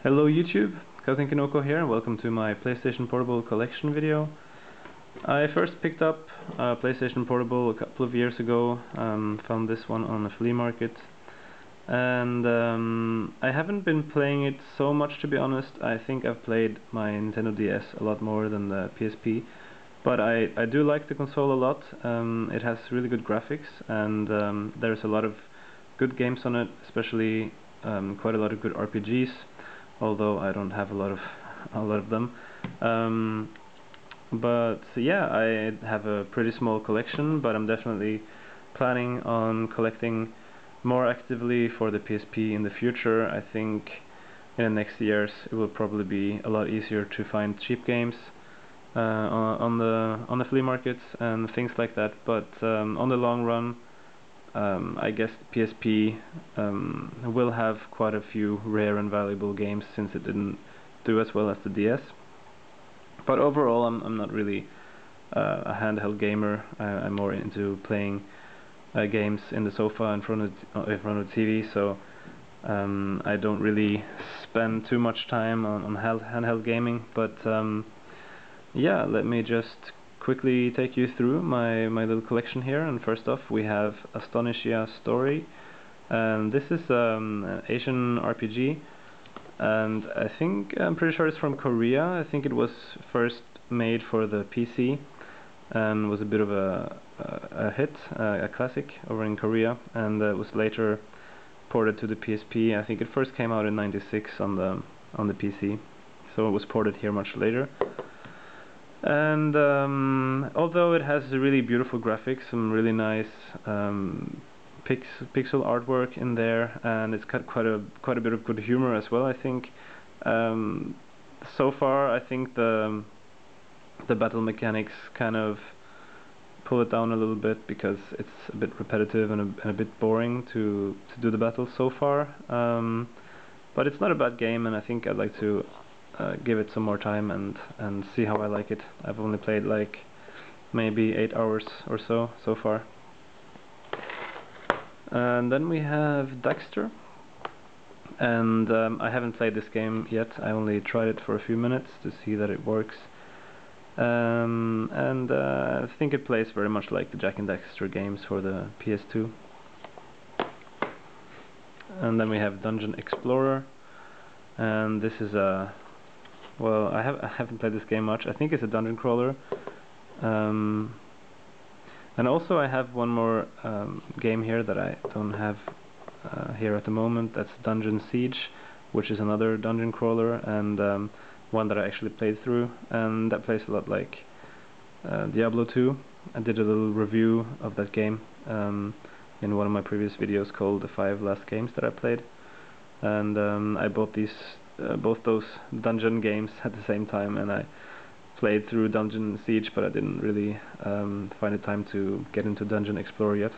Hello YouTube, LocoRoco here and welcome to my PlayStation Portable collection video. I first picked up a PlayStation Portable a couple of years ago, found this one on a flea market, and I haven't been playing it so much, to be honest. I think I've played my Nintendo DS a lot more than the PSP, but I do like the console a lot. It has really good graphics and there's a lot of good games on it, especially quite a lot of good RPGs. Although I don't have a lot of them, but yeah, I have a pretty small collection, but I'm definitely planning on collecting more actively for the PSP in the future. I think in the next years it will probably be a lot easier to find cheap games on the flea markets and things like that, but on the long run, I guess the PSP will have quite a few rare and valuable games, since it didn't do as well as the DS. But overall, I'm not really a handheld gamer. I'm more into playing games in the sofa in front of the TV. So I don't really spend too much time on handheld gaming. But yeah, let me just quickly take you through my little collection here. And first off, we have Astonishia Story, and this is an Asian RPG, and I'm pretty sure it's from Korea. I think it was first made for the PC and was a bit of a hit, a classic over in Korea, and was later ported to the PSP. I think it first came out in '96 on the PC, so it was ported here much later. And although it has really beautiful graphics, some really nice pixel artwork in there, and it's got quite a bit of good humor as well, I think. So far, I think the battle mechanics kind of pull it down a little bit, because it's a bit repetitive and a bit boring to do the battles so far. But it's not a bad game, and I think I'd like to give it some more time and see how I like it. I've only played like maybe 8 hours or so far. And then we have Dexter, and I haven't played this game yet. I only tried it for a few minutes to see that it works, and I think it plays very much like the Jak and Daxter games for the PS2. And then we have Dungeon Explorer, and this is a, well, I haven't played this game much. I think it's a dungeon crawler. And also I have one more game here that I don't have here at the moment. That's Dungeon Siege, which is another dungeon crawler, and one that I actually played through, and that plays a lot like Diablo 2. I did a little review of that game in one of my previous videos called The 5 Last Games That I Played, and I bought both those dungeon games at the same time, and I played through Dungeon Siege, but I didn't really find the time to get into Dungeon Explorer yet.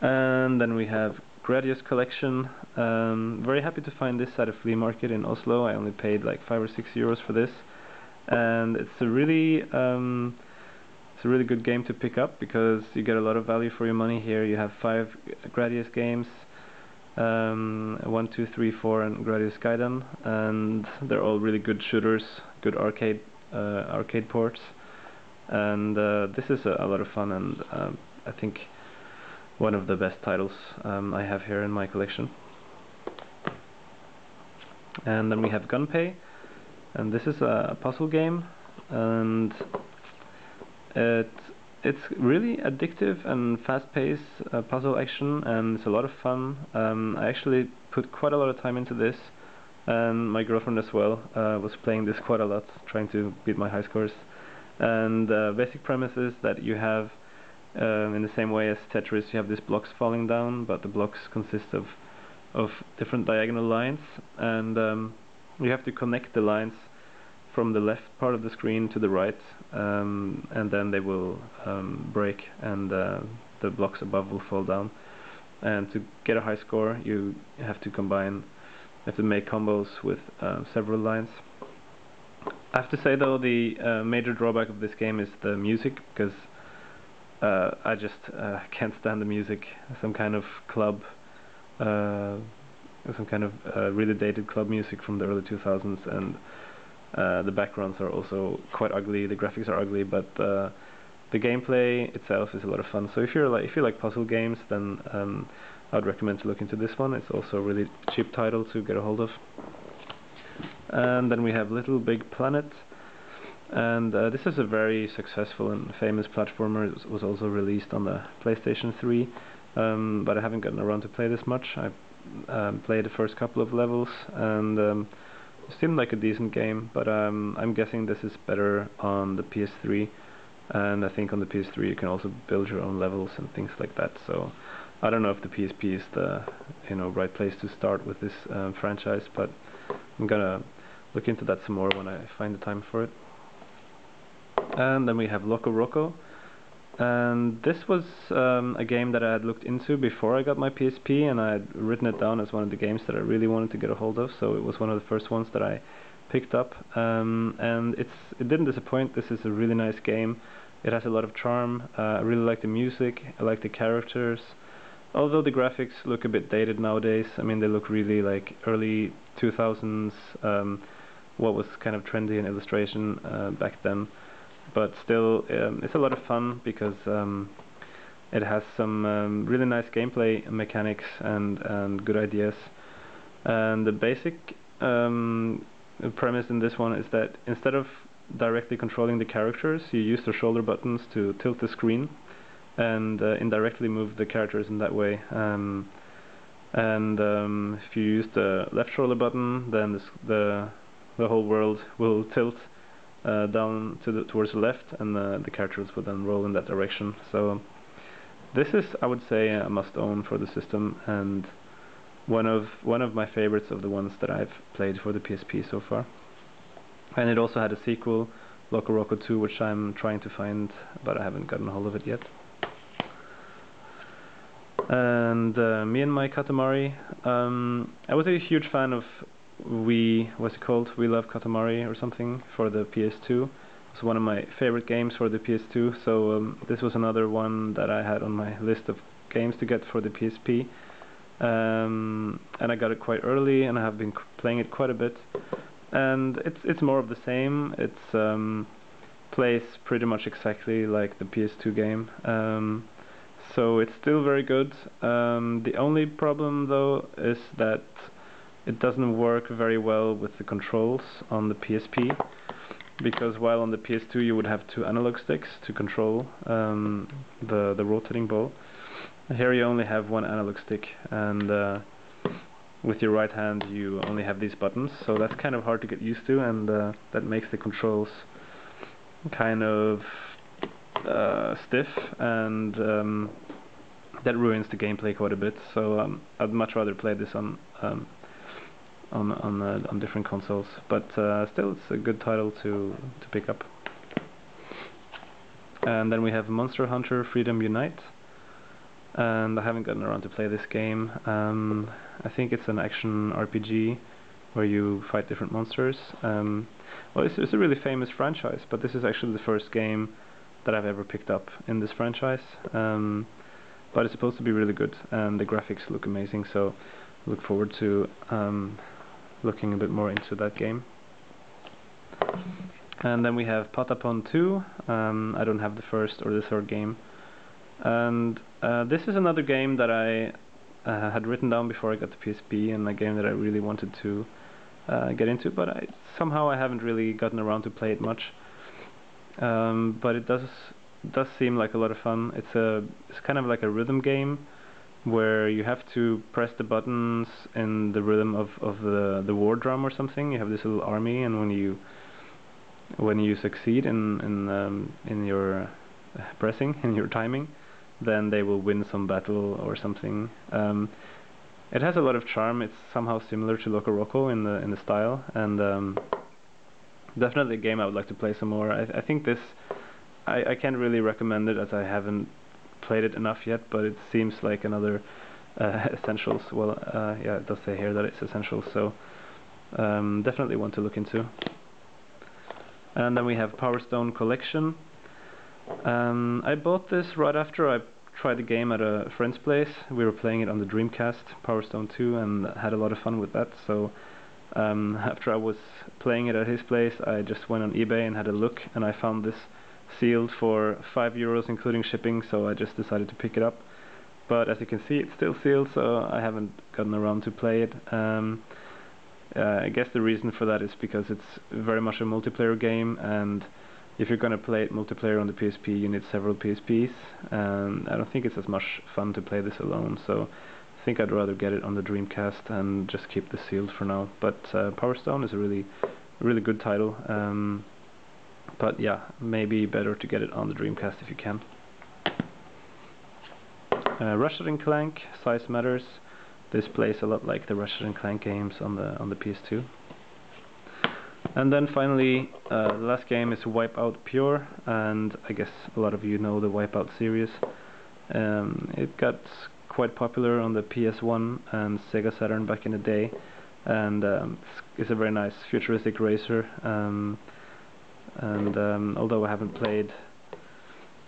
And then we have Gradius collection. Very happy to find this at a flea market in Oslo. I only paid like 5 or 6 euros for this, and it's a really good game to pick up, because you get a lot of value for your money here. You have 5 Gradius games, 1, 2, 3, 4, and Gradius Gaiden, and they're all really good shooters, good arcade ports, and this is a lot of fun, and I think one of the best titles I have here in my collection. And then we have Gunpey, and this is a puzzle game, and it's really addictive and fast-paced puzzle action, and it's a lot of fun. I actually put quite a lot of time into this, and my girlfriend as well was playing this quite a lot, trying to beat my high scores. And the basic premise is that you have, in the same way as Tetris, you have these blocks falling down, but the blocks consist of different diagonal lines, and you have to connect the lines from the left part of the screen to the right, and then they will break, and the blocks above will fall down. And to get a high score, you have to make combos with several lines. I have to say though, the major drawback of this game is the music, because I just can't stand the music. Some kind of club some kind of really dated club music from the early 2000s, and the backgrounds are also quite ugly. The graphics are ugly, but the gameplay itself is a lot of fun. So if you like puzzle games, then I would recommend to look into this one. It's also a really cheap title to get a hold of. And then we have LittleBigPlanet, and this is a very successful and famous platformer. It was also released on the PlayStation 3, but I haven't gotten around to play this much. I played the first couple of levels, and it seemed like a decent game, but I'm guessing this is better on the PS3, and I think on the PS3 you can also build your own levels and things like that. So I don't know if the PSP is the right place to start with this franchise, but I'm gonna look into that some more when I find the time for it. And then we have LocoRoco, and this was a game that I had looked into before I got my PSP, and I had written it down as one of the games that I really wanted to get a hold of, so it was one of the first ones that I picked up, and it didn't disappoint. This is a really nice game. It has a lot of charm. I really like the music, I like the characters, although the graphics look a bit dated nowadays. I mean, they look really like early 2000s, what was kind of trendy in illustration back then. But still, it's a lot of fun because it has some really nice gameplay mechanics and good ideas. And the basic premise in this one is that instead of directly controlling the characters, you use the shoulder buttons to tilt the screen and indirectly move the characters in that way. If you use the left shoulder button, then the whole world will tilt down towards the left, and the characters will then roll in that direction. So this is, I would say, a must-own for the system, and one of my favorites of the ones that I've played for the PSP so far. And it also had a sequel, LocoRoco 2, which I'm trying to find, but I haven't gotten a hold of it yet. And me and My Katamari, I was a huge fan of We Love Katamari or something for the PS2. It's one of my favorite games for the PS2, so this was another one that I had on my list of games to get for the PSP. And I got it quite early, and I have been playing it quite a bit. And it's more of the same. It's plays pretty much exactly like the PS2 game. So it's still very good. The only problem though is that it doesn't work very well with the controls on the PSP, because while on the PS2 you would have 2 analog sticks to control the rotating ball, here you only have 1 analog stick, and with your right hand you only have these buttons, so that's kind of hard to get used to, and that makes the controls kind of stiff, and that ruins the gameplay quite a bit. So I'd much rather play this on different consoles, but still it's a good title to pick up. And then we have Monster Hunter Freedom Unite, and I haven't gotten around to play this game. I think it's an action RPG where you fight different monsters. Well, it's a really famous franchise, but this is actually the first game that I've ever picked up in this franchise. But it's supposed to be really good, and the graphics look amazing, so I look forward to looking a bit more into that game. And then we have Patapon 2. I don't have the first or the third game. And this is another game that I had written down before I got the PSP, and a game that I really wanted to get into, but somehow I haven't really gotten around to play it much. But it does seem like a lot of fun. It's kind of like a rhythm game where you have to press the buttons in the rhythm of the war drum or something. You have this little army, and when you succeed in your pressing, in your timing, then they will win some battle or something. It has a lot of charm. It's somehow similar to LocoRoco in the style, and definitely a game I would like to play some more. I think this, I can't really recommend it as I haven't played it enough yet, but it seems like another Essentials. Well, yeah, it does say here that it's Essentials, so definitely one to look into. And then we have Power Stone Collection. I bought this right after I tried the game at a friend's place. We were playing it on the Dreamcast, Power Stone 2, and had a lot of fun with that. So after I was playing it at his place, I just went on eBay and had a look, and I found this sealed for €5 including shipping, so I just decided to pick it up. But as you can see, it's still sealed, so I haven't gotten around to play it. I guess the reason for that is because it's very much a multiplayer game, and if you're gonna play it multiplayer on the PSP, you need several PSPs, and I don't think it's as much fun to play this alone, so I think I'd rather get it on the Dreamcast and just keep this sealed for now. But Power Stone is a really good title, but yeah, maybe better to get it on the Dreamcast if you can. Ratchet & Clank, size matters. This plays a lot like the Ratchet & Clank games on the PS2. And then finally, the last game is Wipeout Pure, and I guess a lot of you know the Wipeout series. It got quite popular on the PS1 and Sega Saturn back in the day, and it's a very nice futuristic racer. Although I haven't played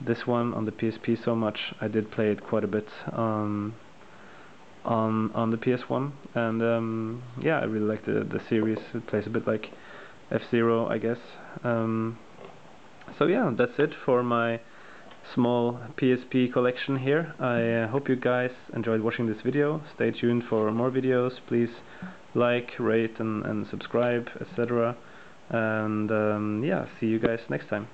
this one on the PSP so much, I did play it quite a bit on the PS1, and yeah, I really like the series. It plays a bit like F-Zero, I guess. So yeah, that's it for my small PSP collection here. I hope you guys enjoyed watching this video. Stay tuned for more videos. Please like, rate, and subscribe, etc. And yeah, see you guys next time.